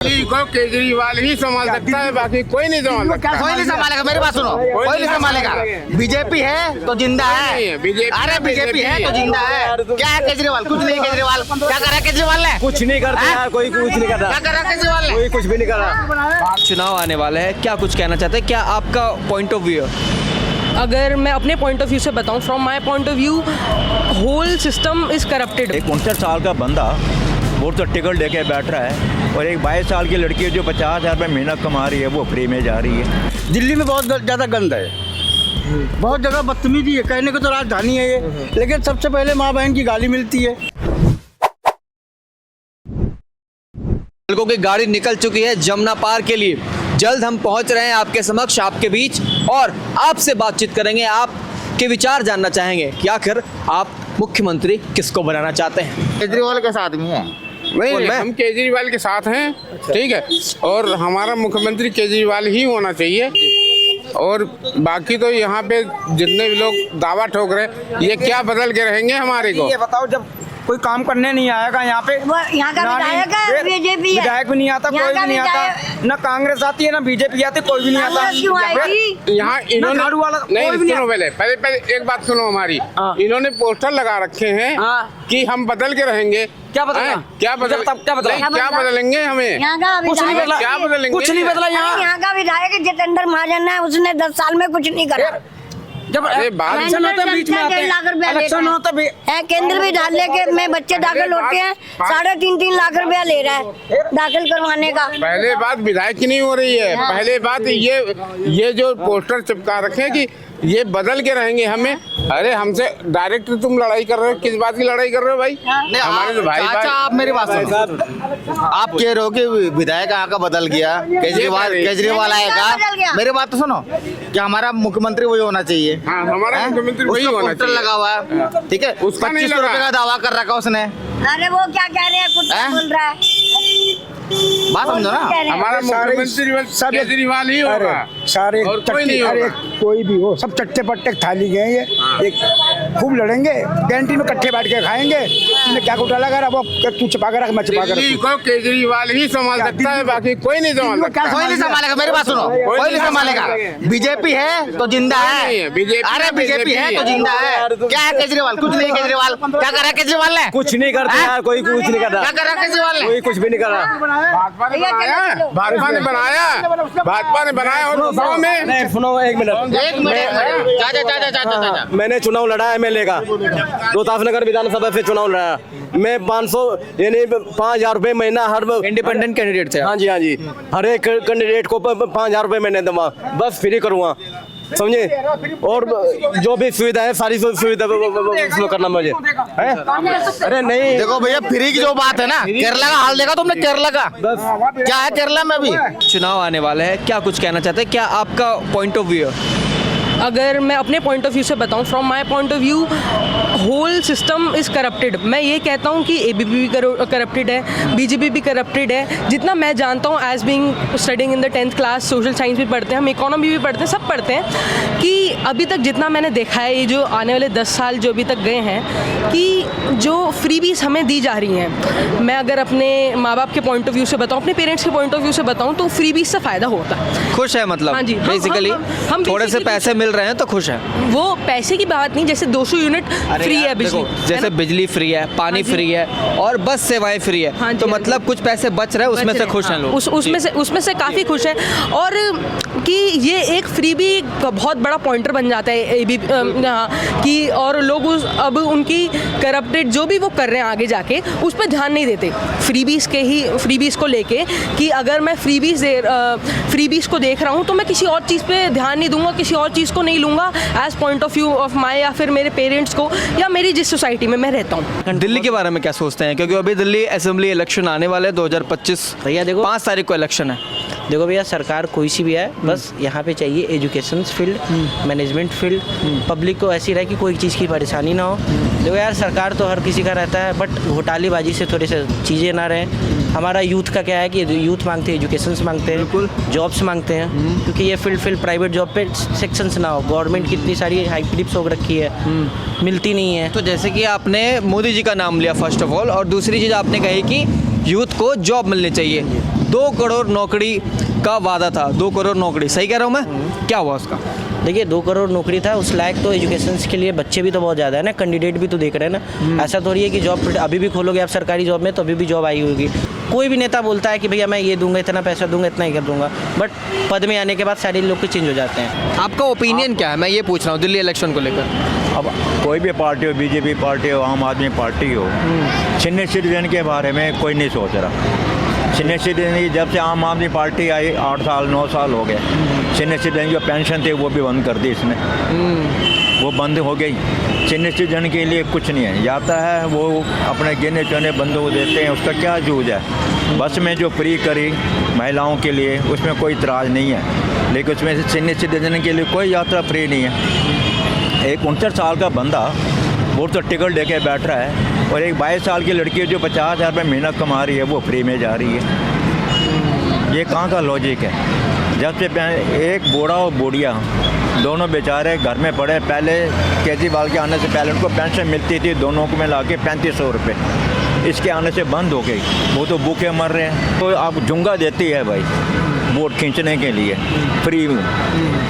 दिल्ली को केजरीवाल ही संभाल सकता है, बाकी कोई नहीं संभाल सकता। कोई नहीं संभालेगा, मेरी बात सुनो, कोई नहीं संभालेगा। बीजेपी है तो जिंदा है, अरे बीजेपी है तो जिंदा है। क्या है केजरीवाल? कुछ नहीं। केजरीवाल क्या कर रहा है? केजरीवाल ने कुछ नहीं करता यार, कोई कुछ नहीं कर रहा। क्या कर रहा है केजरीवाल ने? कोई कुछ भी नहीं कर रहा। चुनाव आने वाले हैं, क्या कुछ कहना चाहते हैं? क्या आपका पॉइंट ऑफ व्यू है? अगर मैं अपने पॉइंट ऑफ व्यू से बताऊं, from my point of view whole system is corrupted. एक 59 साल का बंदा वोट तो टिकट लेके बैठ रहा है और एक 22 साल की लड़की है जो 50,000 रुपये महीना कमा रही है, वो फ्री में जा रही है। दिल्ली में बहुत ज़्यादा गंद है, बहुत जगह बदतमीजी है। कहने को तो राजधानी है ये, लेकिन सबसे पहले माँ बहन की गाली मिलती है। लोगों की गाड़ी निकल चुकी है जमुना पार के लिए। जल्द हम पहुंच रहे हैं आपके समक्ष, आपके बीच, और आपसे बातचीत करेंगे, आपके विचार जानना चाहेंगे कि आखिर आप मुख्यमंत्री किसको बनाना चाहते हैं। केजरीवाल के साथ में है। नहीं, हम केजरीवाल के साथ हैं, ठीक है, और हमारा मुख्यमंत्री केजरीवाल ही होना चाहिए। और बाकी तो यहाँ पे जितने भी लोग दावा ठोक रहे, ये क्या बदल के रहेंगे हमारे को? ये बताओ, जब कोई काम करने नहीं आएगा यहाँ पे, यहाँ का विधायक है, बीजेपी है। विधायक भी नहीं आता, कोई भी नहीं आता, ना कांग्रेस आती है ना बीजेपी आती, कोई भी नहीं आता। यहाँ इन्होंने नहीं, सुनो पहले एक बात सुनो हमारी। इन्होंने पोस्टर लगा रखे हैं कि हम बदल के रहेंगे। क्या बदला? क्या बदलेंगे हमें? कुछ नहीं बदला, क्या बदलेंगे? कुछ नहीं बदला। यहाँ का विधायक जितेंद्र महाजन है, उसने 10 साल में कुछ नहीं करा। जब इलेक्शन होता है, बीच में आते हैं, इलेक्शन होता है, केंद्र विद्यालय के में बच्चे दाखिल होते हैं, 3.5 लाख रुपया ले रहा है दाखिल करवाने का। पहले बात विधायक की नहीं हो रही है, पहले बात ये जो पोस्टर चिपका रखे हैं कि ये बदल के रहेंगे हमें। अरे हमसे डायरेक्ट तुम लड़ाई कर रहे हो, किस बात की लड़ाई कर रहे हो भाई? हमारे तो भाई अच्छा, आप मेरी बात सुनो। आप कह रहे हो कि विधायक यहाँ का बदल गया, केजरीवाल आएगा। मेरी बात तो सुनो, कि हमारा मुख्यमंत्री वही होना चाहिए। हाँ, हमारा मुख्यमंत्री वही होना पोस्टर चाहिए। लगा हुआ है, ठीक है, उसका नहीं 25 रुपए का दावा कर रखा उसने। अरे वो क्या कह रहे हैं, कुछ बोल रहा है। बात समझो ना, हमारा मुख्यमंत्री केजरीवाल ही होगा, सारे और कोई नहीं अरे होगा। कोई भी हो, सब चट्टे पट्टे थाली गए ये। एक खूब लड़ेंगे, कैंटीन में इकट्ठे बैठ के खाएंगे। तुमने क्या घोटाला करा, वो तू छिपा कर रख, मैं छिपा कर दिल्ली को केजरीवाल ही संभाल सकता है, बाकी कोई नहीं संभाल सकता। कोई नहीं संभालेगा। मेरी बात सुनो, कोई नहीं संभालेगा। बीजेपी है तो जिंदा है, अरे बीजेपी है तो जिंदा है। क्या है केजरीवाल? कुछ नहीं। केजरीवाल क्या कर रहा है? केजरीवाल ने कुछ नहीं करता यार, कोई कुछ नहीं कर रहा। क्या कर रहा है केजरीवाल ने? कोई कुछ भी नहीं कर रहा। भाजपा ने बनाया और गाँव में। नहीं, सुनो एक मिनट। जा। मैंने चुनाव लड़ा है एमएलए का, रोहतास नगर विधानसभा से चुनाव लड़ा। मैं 500 यानी 5,000 रुपये महीना हर इंडिपेंडेंट कैंडिडेट थे। हाँ जी, हर एक कैंडिडेट को 5,000 रुपये महीने दूंगा, बस फ्री करूँगा, समझे। और जो भी सुविधा है, सारी सुविधा उसमें करना मुझे है। अरे नहीं, देखो भैया, फ्री की जो बात है ना, केरला का हाल देखा तुमने? केरला का क्या है? केरला में भी चुनाव आने वाले हैं, क्या कुछ कहना चाहते हैं? क्या आपका पॉइंट ऑफ व्यू है? अगर मैं अपने पॉइंट ऑफ व्यू से बताऊं, from my point of view whole system is corrupted. मैं ये कहता हूं कि एबीपी भी करप्टेड है, बीजेपी भी करप्टेड है। जितना मैं जानता हूं, as being studying in the 10th class, social science भी पढ़ते हैं हम, इकोनॉमी भी पढ़ते हैं, सब पढ़ते हैं कि अभी तक जितना मैंने देखा है, ये जो आने वाले 10 साल जो अभी तक गए हैं, कि जो फ्रीबीज हमें दी जा रही हैं, मैं अगर अपने माँ बाप के पॉइंट ऑफ व्यू से बताऊँ, अपने पेरेंट्स के पॉइंट ऑफ व्यू से बताऊँ, तो फ्रीबीज से फ़ायदा होता है। खुश है मतलब? हाँ जी, बेसिकली हम थोड़े से पैसे मिल रहे हैं तो खुश है। वो पैसे की बात नहीं, जैसे 200 यूनिट फ्री है बिजली, जैसे बिजली फ्री है, पानी फ्री है और बस सेवाएं फ्री है, तो मतलब कुछ पैसे बच रहे हैं, उसमें से खुश हैं लोग। उसमें से काफ़ी खुश हैं। और कि ये एक फ्री भी बहुत बड़ा पॉइंटर बन जाता है कि, और लोग अब उनकी करप्टेड जो भी वो कर रहे हैं आगे जाके, उस पर ध्यान नहीं देते। फ्रीबीज को लेके कि अगर मैं फ्रीबीज को देख रहा हूँ तो मैं किसी और चीज़ पे ध्यान नहीं दूंगा, किसी और चीज़ को नहीं लूँगा as point of view of my, या फिर मेरे पेरेंट्स को, या मेरी जिस सोसाइटी में मैं रहता हूँ। दिल्ली के बारे में क्या सोचते हैं? क्योंकि अभी दिल्ली असेंबली इलेक्शन आने वाले 2025 भैया देखो, 5 तारीख को इलेक्शन है। देखो भैया, सरकार कोई सी भी है, बस यहाँ पे चाहिए education field, management field, public को ऐसी रहे कि कोई चीज़ की परेशानी ना हो। देखो यार, सरकार तो हर किसी का रहता है, बट घोटालेबाजी से थोड़ी सी चीज़ें ना रहें। हमारा यूथ का क्या है कि यूथ मांगते हैं, एजुकेशन मांगते हैं, जॉब्स मांगते हैं, क्योंकि ये फील्ड प्राइवेट जॉब पे सेक्शंस ना हो। गवर्नमेंट की इतनी सारी हाइपिप्स हो रखी है, मिलती नहीं है। तो जैसे कि आपने मोदी जी का नाम लिया फर्स्ट ऑफ ऑल, और दूसरी चीज़ आपने कही कि यूथ को जॉब मिलनी चाहिए, 2 करोड़ नौकरी का वादा था, 2 करोड़ नौकरी, सही कह रहा हूँ मैं? क्या हुआ उसका? देखिए 2 करोड़ नौकरी था, उस लायक तो एजुकेशन के लिए बच्चे भी तो बहुत ज़्यादा है ना, कैंडिडेट भी तो देख रहे हैं ना। ऐसा थोड़ी है कि जॉब अभी भी खोलोगे आप सरकारी जॉब में तो अभी भी जॉब आई होगी। कोई भी नेता बोलता है कि भैया मैं ये दूंगा, इतना पैसा दूंगा, इतना ही कर दूंगा, बट पद में आने के बाद सारे लोग के चेंज हो जाते हैं। आपका ओपिनियन क्या है, मैं ये पूछ रहा हूँ दिल्ली इलेक्शन को लेकर? अब कोई भी पार्टी हो, बीजेपी पार्टी हो, आम आदमी पार्टी हो, सीनियर सिटीजन के बारे में कोई नहीं सोच रहा। सीनियर सिटीजन की जब से आम आदमी पार्टी आई 8 साल 9 साल हो गए, सीनियर सिटीजन की जो पेंशन थी वो भी बंद कर दी इसने, वो बंद हो गई। सीनियर सिटीजन के लिए कुछ नहीं है, जाता है वो अपने गिने चुने बंदों को देते हैं, उसका क्या जूझ है। बस में जो फ्री करी महिलाओं के लिए उसमें कोई इतराज़ नहीं है, लेकिन उसमें से सीनियर सिटीजन के लिए कोई यात्रा फ्री नहीं है। एक 69 साल का बंदा वो तो टिकट लेके बैठ रहा है और एक 22 साल की लड़की जो 50,000 रुपये महीना कमा रही है वो फ्री में जा रही है। ये कहाँ का लॉजिक है? जब से एक बूढ़ा और बूढ़िया दोनों बेचारे घर में पड़े, पहले केजरीवाल के आने से पहले उनको पेंशन मिलती थी दोनों को मिला के 3500 रुपये, इसके आने से बंद हो गई, वो तो भूखे मर रहे हैं। तो आप जुंगा देती है भाई वोट खींचने के लिए, फ्री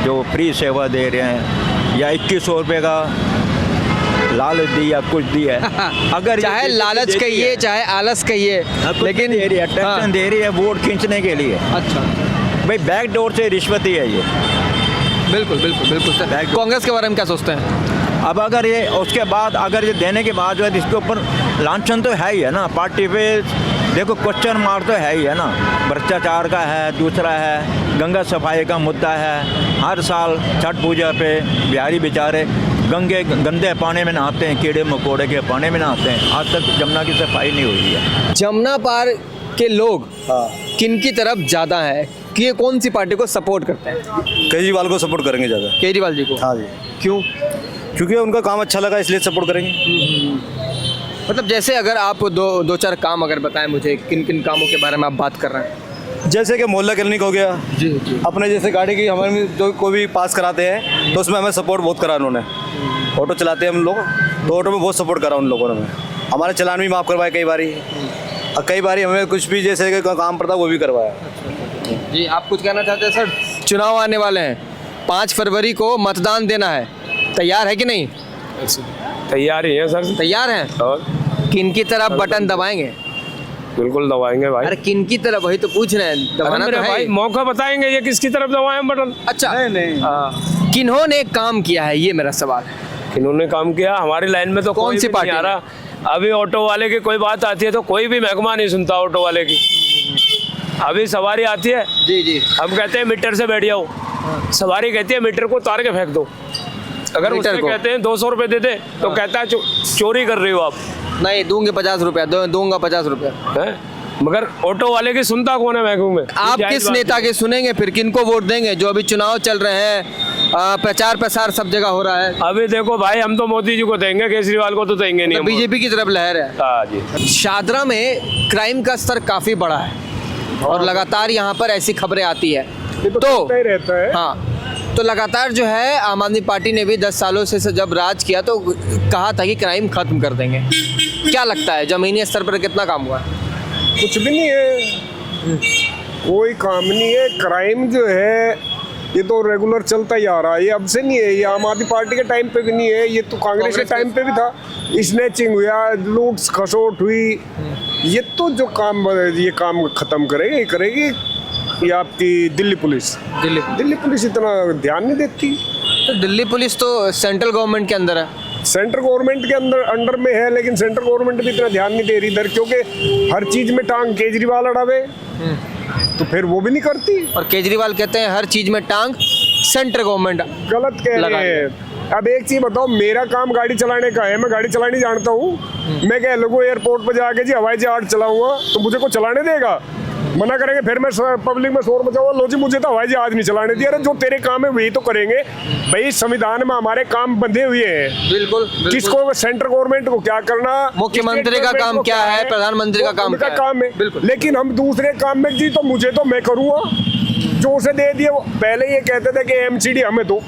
जो फ्री सेवा दे रहे हैं, या 2100 रुपये का लालच दिया कुछ दिया है। अगर चाहे लालच कहिए चाहे आलस कहिए, लेकिन दे रही है, टेंशन दे रही है वोट खींचने के लिए। अच्छा भाई बैक डोर से रिश्वत ही है ये। बिल्कुल बिल्कुल बिल्कुल सर। कांग्रेस के बारे में क्या सोचते हैं? अब अगर ये उसके बाद अगर ये देने के बाद जो है इसके ऊपर लांछन तो है ही है ना, पार्टी पे देखो क्वेश्चन मार्क तो है ही है ना। भ्रष्टाचार का है, दूसरा है गंगा सफाई का मुद्दा है। हर साल छठ पूजा पे बिहारी बेचारे गंदे पानी में नहाते हैं, कीड़े मकोड़े के पानी में नहाते हैं, आज तक जमुना की सफाई नहीं हुई है। जमुना पार के लोग किन की तरफ ज़्यादा है कि ये कौन सी पार्टी को सपोर्ट करते हैं? केजरीवाल को सपोर्ट करेंगे ज़्यादा। केजरीवाल जी को? हाँ जी। क्यों? क्योंकि उनका काम अच्छा लगा इसलिए सपोर्ट करेंगे। मतलब जैसे अगर आप दो चार काम अगर बताएं मुझे, किन किन कामों के बारे में आप बात कर रहे हैं? जैसे कि मोहल्ला क्लिनिक हो गया जी जी। अपने जैसे गाड़ी की हमारे जो कोई भी पास कराते हैं तो उसमें हमें सपोर्ट बहुत करा उन्होंने। ऑटो चलाते हैं हम लोग तो ऑटो में बहुत सपोर्ट करा उन लोगों ने, हमारे चलान भी माफ़ करवाए कई बारी, और कई बारी हमें कुछ भी जैसे कि काम पड़ता वो भी करवाया। जी आप कुछ कहना चाहते हैं सर? चुनाव आने वाले हैं, 5 फरवरी को मतदान देना है, तैयार है कि नहीं? तैयार ही है सर। तैयार हैं? और किन की तरफ बटन दबाएंगे? बिल्कुल दबाएंगे भाई। अरे किन की तरफ, वही तो पूछ रहे हैं। दबाना तो है भाई, मौका बताएंगे ये किसकी तरफ दबाएं बटन। अच्छा नहीं हाँ, किन्होंने काम किया है ये मेरा सवाल है। किन्होंने काम किया? हमारी लाइन में तो कौन कोई सी भी पार्टी नहीं आ रहा। अभी ऑटो वाले की कोई बात आती है तो कोई भी महकमा नहीं सुनता ऑटो वाले की। अभी सवारी आती है, जी जी, हम कहते हैं मीटर से बैठ जाओ, सवारी कहती है मीटर को उतार के फेंक दो। अगर मीटर उससे को? कहते हैं 200 रुपये दे दे तो कहता है चोरी कर रही हो आप। नहीं दूंगे 50 रुपया, दूंगा 50 रुपया। हैं? मगर ऑटो वाले की सुनता कौन है महकमे में? आप जायज़ किस बात नेता है। के सुनेंगे फिर? किनको वोट देंगे? जो अभी चुनाव चल रहे हैं, प्रचार प्रसार सब जगह हो रहा है। अभी देखो भाई, हम तो मोदी जी को देंगे, केजरीवाल को तो देंगे नहीं। बीजेपी की तरफ लहर है। हाँ जी। शादरा में क्राइम का स्तर काफी बड़ा है और लगातार यहाँ पर ऐसी खबरें आती है तो चलता ही रहता है। हाँ, तो लगातार जो है आम आदमी पार्टी ने भी 10 सालों से जब राज किया तो कहा था कि क्राइम खत्म कर देंगे। क्या लगता है जमीनी स्तर पर कितना काम हुआ है? कुछ भी नहीं है, कोई काम नहीं है। क्राइम जो है ये तो रेगुलर चलता ही आ रहा है, ये अब से नहीं है, ये आम आदमी पार्टी के टाइम पे भी नहीं है, ये तो कांग्रेस के टाइम पे भी था। स्नैचिंग हुआ, लूट खसोट हुई, ये तो जो काम ये काम खत्म करेगी ये आपकी दिल्ली पुलिस। दिल्ली पुलिस इतना ध्यान नहीं देती। तो दिल्ली पुलिस तो सेंट्रल गवर्नमेंट के अंदर है। सेंट्रल गवर्नमेंट के अंडर में है, लेकिन सेंट्रल गवर्नमेंट भी इतना ध्यान नहीं दे रही इधर, क्योंकि हर चीज में टांग केजरीवाल अड़ावे तो फिर वो भी नहीं करती। और केजरीवाल कहते हैं हर चीज में टांग सेंट्रल गवर्नमेंट गलत कह रहे हैं। अब एक चीज बताओ, मेरा काम गाड़ी चलाने का है, मैं गाड़ी चलानी जानता हूँ। मैं कह लोगों एयरपोर्ट पर जाके जी हवाई जहाज चलाऊंगा तो मुझे को चलाने देगा? मना करेंगे, फिर मैं पब्लिक में शोर मचाऊंगा, लो जी मुझे तो हवाई जहाज नहीं चलाने दिया। अरे जो तेरे काम है वही तो करेंगे भाई, संविधान में हमारे काम बंधे हुए हैं। बिल्कुल। किसको, सेंट्रल गवर्नमेंट को क्या करना, मुख्यमंत्री का काम क्या है, प्रधानमंत्री का काम क्या है, काम है। बिल्कुल। लेकिन हम दूसरे काम में जी तो मुझे तो मैं करूँगा, जो उसे दे दिए। पहले ये कहते थे कि एमसीडी हमें दो,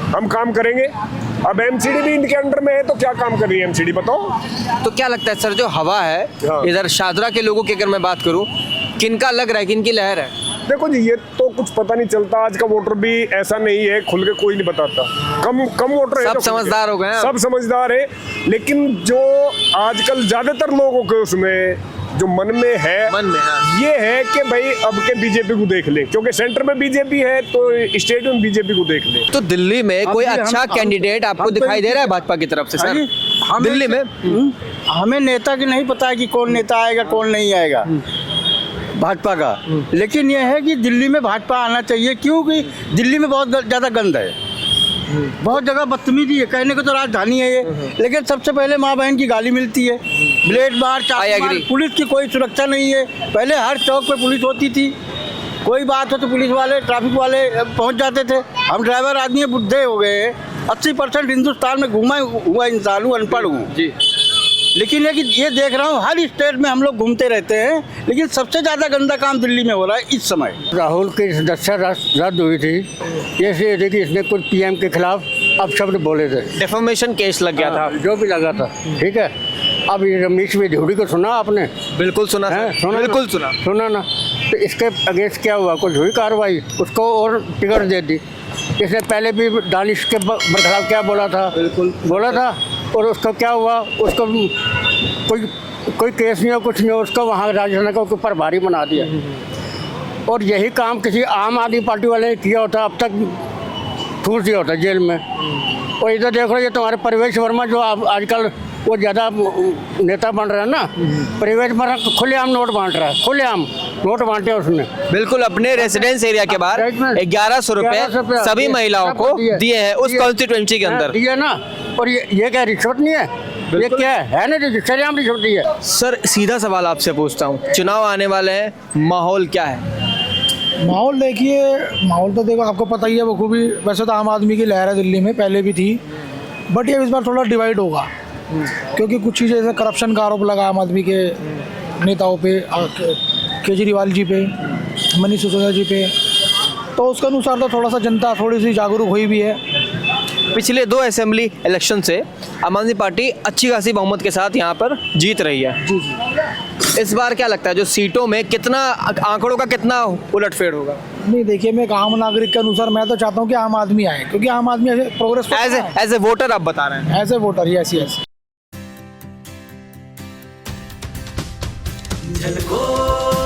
हम काम करेंगे। अब एमसीडी भी इनके अंडर में है तो क्या काम कर रही है एमसीडी, बताओ। तो क्या लगता है सर, जो हवा है इधर शादरा के लोगों की अगर मैं बात करूं किनका लग रहा है, किनकी लहर है? देखो जी, ये तो कुछ पता नहीं चलता। आज का वोटर भी ऐसा नहीं है, खुल के कोई नहीं बताता। कम वोटर है, सब तो खुल के। समझदार हो गए हैं। सब समझदार है, लेकिन जो आजकल ज्यादातर लोगों के उसमें जो मन में है, हाँ। ये है कि भाई अब के बीजेपी को देख ले, क्योंकि सेंटर में बीजेपी है तो स्टेट में बीजेपी को देख ले। तो दिल्ली में कोई अच्छा कैंडिडेट आपको दिखाई दे रहा है भाजपा की तरफ से? सर दिल्ली में हमें नेता की नहीं पता है कि कौन नेता आएगा कौन नहीं आएगा भाजपा का, लेकिन यह है कि दिल्ली में भाजपा आना चाहिए, क्योंकि दिल्ली में बहुत ज़्यादा गंद है, बहुत जगह बदतमीजी है। कहने को तो राजधानी है ये, लेकिन सबसे पहले माँ बहन की गाली मिलती है, ब्लेड मार, चाकू मार, पुलिस की कोई सुरक्षा नहीं है। पहले हर चौक पे पुलिस होती थी, कोई बात हो तो पुलिस वाले, ट्रैफिक वाले पहुंच जाते थे। हम ड्राइवर आदमी बुढ़े हो गए हैं, 80% हिंदुस्तान में घूमा हुआ इंसान हूँ, अनपढ़ हूँ जी, लेकिन ये देख रहा हूँ हर स्टेट में हम लोग घूमते रहते हैं, लेकिन सबसे ज़्यादा गंदा काम दिल्ली में हो रहा है इस समय। राहुल की सदस्यता रद्द हुई थी, ये थी कि इसने कुछ पीएम के खिलाफ अपशब्द बोले थे, डेफोमेशन केस लग गया था, जो भी लगा था, ठीक है। अब ये रमेश विधूड़ी को सुना आपने? बिल्कुल सुना है, बिल्कुल सुना ना। तो इसके अगेंस्ट क्या हुआ? कुछ हुई कार्रवाई? उसको और टिकट दे दी। इसने पहले भी दानिश के बरखलाफ क्या बोला था? बिल्कुल बोला था, और उसको क्या हुआ? उसको कोई केस नहीं हो, कुछ नहीं हो, उसको वहाँ राजस्थान का ऊपर भारी बना दिया। और यही काम किसी आम आदमी पार्टी वाले ने किया होता, अब तक ठूस दिया होता जेल में। और इधर देख लो, ये तुम्हारे परवेश वर्मा जो आजकल वो ज़्यादा नेता बन रहा है ना, परवेश वर्मा खुलेआम नोट बांट रहा है, खुलेआम नोट बांटे उसने। बिल्कुल अपने रेसिडेंस एरिया के बाहर 1100 रुपए सभी महिलाओं को दिए हैं उस कॉन्स्टिट्यूएंसी के अंदर दिए ना। और ये क्या रिश्वत नहीं है? ये क्या है ना, शरेआम रिश्वत दी है। सर सीधा सवाल आपसे पूछता हूँ, चुनाव आने वाले हैं, माहौल क्या है? माहौल देखिए, माहौल तो देखो आपको पता ही है बखूबी। वैसे तो आम आदमी की लहर है दिल्ली में, पहले भी थी, बट ये इस बार थोड़ा डिवाइड होगा, क्योंकि कुछ चीज़ें जैसे करप्शन का आरोप लगा आम आदमी के नेताओं पे, केजरीवाल जी पे, मनीष सिसोदिया जी पे, तो उसके अनुसार तो थोड़ा सा जनता थोड़ी सी जागरूक हुई भी है। पिछले 2 असेंबली इलेक्शन से आम आदमी पार्टी अच्छी खासी बहुमत के साथ यहाँ पर जीत रही है। जी जी। इस बार क्या लगता है, जो सीटों में कितना, आंकड़ों का कितना उलटफेर होगा? नहीं देखिए, मैं एक आम नागरिक के अनुसार मैं तो चाहता हूँ कि आम आदमी आए, क्योंकि आम आदमी प्रोग्रेस एज ए वोटर आप बता रहे हैं? As a voter, yes yes. Jhalko